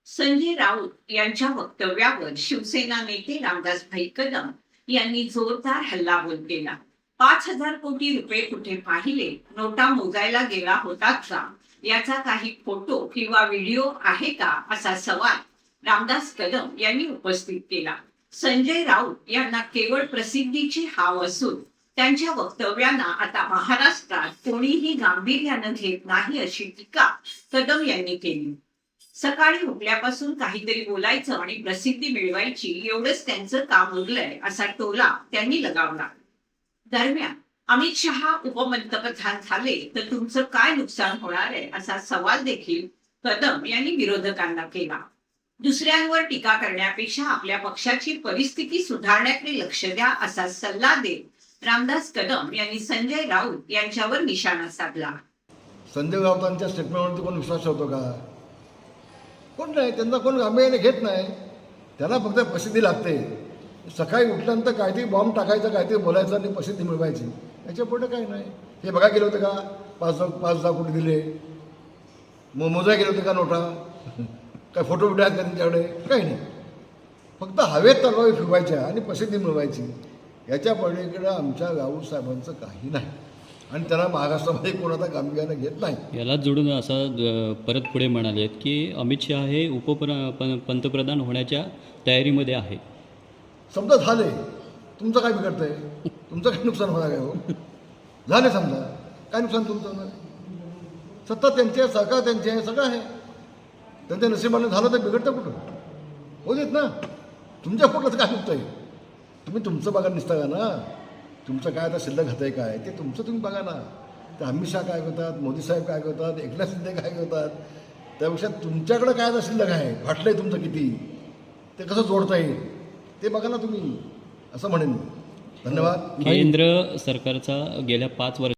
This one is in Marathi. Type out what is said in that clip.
संजय राऊत यांच्या वक्तव्यावर शिवसेना नेते रामदासभाई कदम यांनी जोरदार हल्लाबोल केला. 5,000 कोटी रुपये कुठे पाहिले? नोटा मोजायला गेला होतात का? याचा काही फोटो किंवा व्हिडिओ आहे का, असा सवाल रामदास कदम यांनी उपस्थित केला. संजय राऊत यांना केवळ प्रसिद्धीची हाव असून त्यांच्या वक्तव्यांना आता महाराष्ट्रात कोणीही गांभीर्यानं घेत नाही, अशी टीका कदम यांनी केली. सकाळी उठल्यापासून काहीतरी बोलायचं आणि प्रसिद्धी मिळवायची, एवढंच त्यांचं काम उरलंय, असा टोला त्यांनी लगावला. दरम्यान अमित शहा उपपंतप्रधान झाले तर तुमचं काय नुकसान होणार आहे, असा सवाल देखील कदम यांनी विरोधकांना केला. दुसऱ्यांवर टीका करण्यापेक्षा आपल्या पक्षाची परिस्थिती सुधारण्याकडे लक्ष द्या, असा सल्ला देत रामदास कदम यांनी संजय राऊत यांच्यावर निशाणा साधला. संजय राऊतांच्या स्टेटमेंटवरती कोण विश्वास ठेवतो का? कोण नाही. त्यांना कोण गांभीर्याने घेत नाही. त्यांना फक्त प्रसिद्धी लागते. सकाळी उठल्यानंतर काहीतरी बॉम्ब टाकायचं, काहीतरी बोलायचं आणि प्रसिद्धी मिळवायची, याच्या पुढे काही नाही. हे बघा गेलं होतं का 5,000 कोटी दिले? मोजाय गेले होते का नोटा? काय फोटो व्हिडिओ आहेत का त्यांच्याकडे? काही नाही. फक्त हवेत तलवारी फिरवायच्या आणि प्रसिद्धी मिळवायची, याच्या पलीकडे आमच्या राऊत साहेबांचं काही नाही. आणि त्यांना महाराष्ट्रामध्ये कोण आता गांभीर्यानं घेत नाही. याला जोडून असं परत पुढे म्हणाले की अमित शहा हे पंतप्रधान होण्याच्या तयारीमध्ये आहे. समजा झाले, तुमचं काय बिघडतंय? तुमचं काय नुकसान होणार आहे? हो झाले, समजा काय नुकसान तुमचं होणार? सत्ता त्यांची आहे, सरकार त्यांचे आहे, सगळं आहे. त्यांच्या नशिबाने झालं तर बिघडतं कुठं? हो देत ना. तुमच्या पोटाचं काय दुखतंय? तुम्ही तुमचं बघा निसता ना. तुमचं काय आता शिल्लक घातंय काय, ते तुमचं तुम्ही बघा ना. ते अमित शहा काय करतात, मोदी साहेब काय करतात, एकनाथ शिंदे काय करतात, त्यापेक्षा तुमच्याकडं काय आता शिल्लक आहे, फाटलंय तुमचं किती, ते कसं जोडता येईल ते बघा ना तुम्ही, असं म्हणेन. धन्यवाद. केंद्र सरकारचा गेल्या 5 वर्षात